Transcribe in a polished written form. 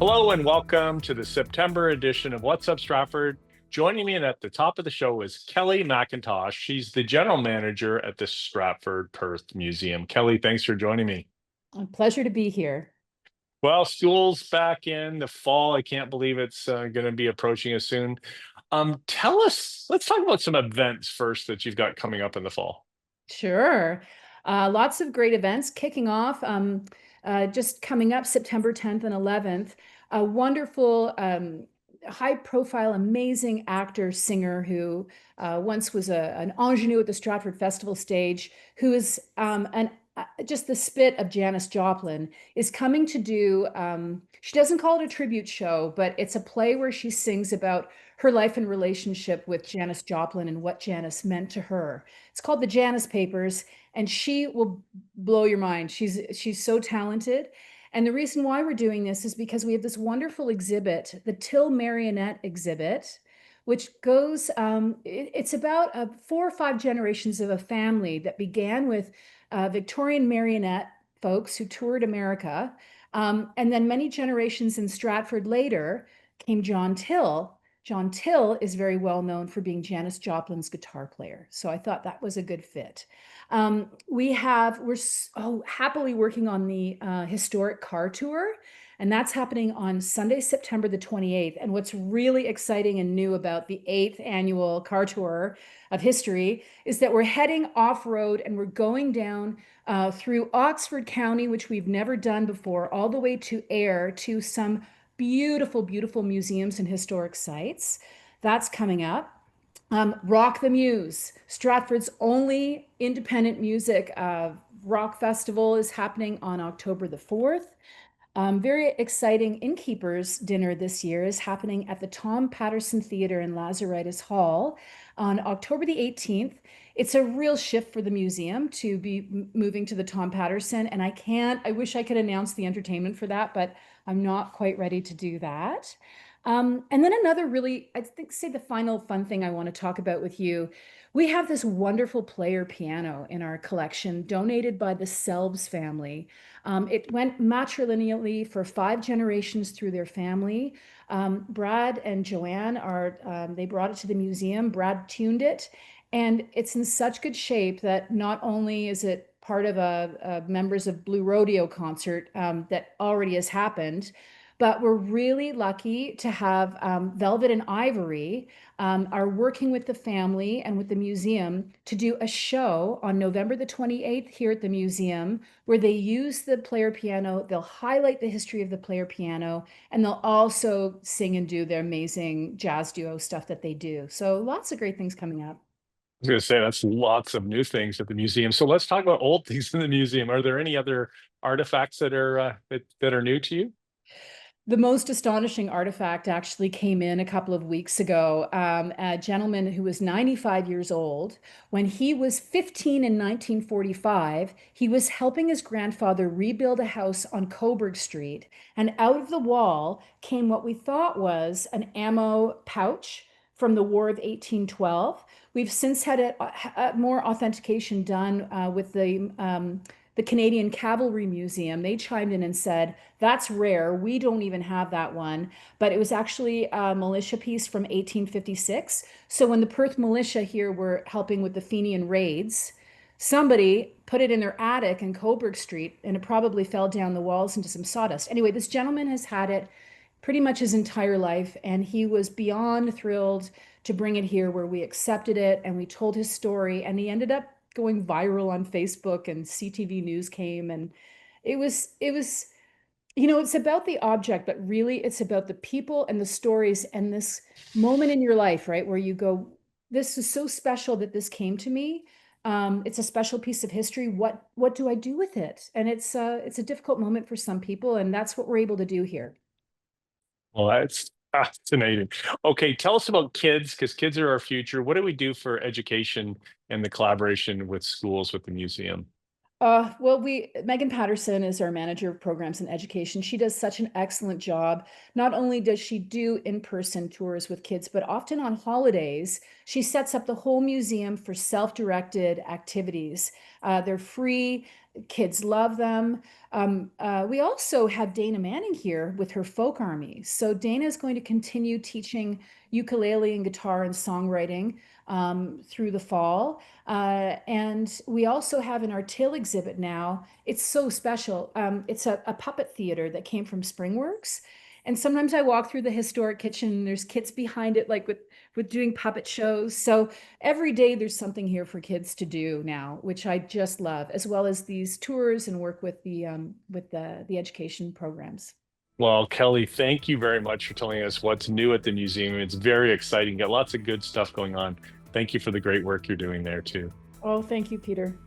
Hello and welcome to the September edition of What's Up Stratford. Joining me at the top of the show is Kelly McIntosh. She's the general manager at the Stratford Perth Museum. Kelly, thanks for joining me. A pleasure to be here. Well, school's back in the fall. I can't believe it's going to be approaching us soon. Let's talk about some events first that you've got coming up in the fall. Sure. Lots of great events kicking off. Just coming up September 10th and 11th. A wonderful, high profile, amazing actor, singer who once was an ingenue at the Stratford Festival stage, who is just the spit of Janis Joplin, is coming to do, she doesn't call it a tribute show, but it's a play where she sings about her life and relationship with Janis Joplin and what Janis meant to her. It's called the Janis Papers, and she will blow your mind. She's so talented. And the reason why we're doing this is because we have this wonderful exhibit, the Till Marionette exhibit, which goes, it's about 4 or 5 generations of a family that began with Victorian marionette folks who toured America. And then many generations in Stratford later came John Till. John Till is very well known for being Janis Joplin's guitar player. So I thought that was a good fit. We're so happily working on the historic car tour, and that's happening on Sunday, September the 28th. And what's really exciting and new about the 8th annual car tour of history is that we're heading off-road and we're going down through Oxford County, which we've never done before, all the way to Ayr, to some beautiful, beautiful museums and historic sites. That's coming up. Rock the Muse, Stratford's only independent music rock festival, is happening on October the 4th. Very exciting innkeepers dinner this year is happening at the Tom Patterson Theatre in Lazaritis Hall on October the 18th. It's a real shift for the museum to be moving to the Tom Patterson, and I wish I could announce the entertainment for that, but I'm not quite ready to do that. And then another really, I think, say the final fun thing I want to talk about with you. We have this wonderful player piano in our collection, donated by the Selbs family. It went matrilineally for 5 generations through their family. Brad and Joanne they brought it to the museum. Brad tuned it, and it's in such good shape that not only is it part of a members of Blue Rodeo concert that already has happened, but we're really lucky to have Velvet and Ivory are working with the family and with the museum to do a show on November the 28th here at the museum, where they use the player piano. They'll highlight the history of the player piano, and they'll also sing and do their amazing jazz duo stuff that they do. So lots of great things coming up. I was going to say that's lots of new things at the museum. So let's talk about old things in the museum. Are there any other artifacts that are new to you? The most astonishing artifact actually came in a couple of weeks ago. A gentleman who was 95 years old. When he was 15 in 1945, he was helping his grandfather rebuild a house on Coburg Street. And out of the wall came what we thought was an ammo pouch from the War of 1812. We've since had more authentication done with the Canadian Cavalry Museum. They chimed in and said, that's rare. We don't even have that one. But it was actually a militia piece from 1856. So when the Perth militia here were helping with the Fenian raids, somebody put it in their attic in Coburg Street, and it probably fell down the walls into some sawdust. Anyway, this gentleman has had it pretty much his entire life, and he was beyond thrilled to bring it here, where we accepted it and we told his story, and he ended up going viral on Facebook, and CTV News came, and it was it's about the object, but really it's about the people and the stories and this moment in your life, right, where you go, this is so special that this came to me. It's a special piece of history. What do I do with it? And it's a difficult moment for some people, and that's what we're able to do here. Well, that's fascinating. Okay, tell us about kids, because kids are our future. What do we do for education and the collaboration with schools with the museum? Well, Megan Patterson is our manager of programs and education. She does such an excellent job. Not only does she do in-person tours with kids, but often on holidays, she sets up the whole museum for self-directed activities. They're free. Kids love them. We also have Dana Manning here with her folk army. So Dana is going to continue teaching ukulele and guitar and songwriting through the fall. And we also have in our Till exhibit now, it's so special. It's a puppet theater that came from Springworks. And sometimes I walk through the historic kitchen and there's kids behind it, like with doing puppet shows. So every day there's something here for kids to do now, which I just love, as well as these tours and work with the education programs. Well, Kelly, thank you very much for telling us what's new at the museum. It's very exciting. Got lots of good stuff going on. Thank you for the great work you're doing there too. Oh, thank you, Peter.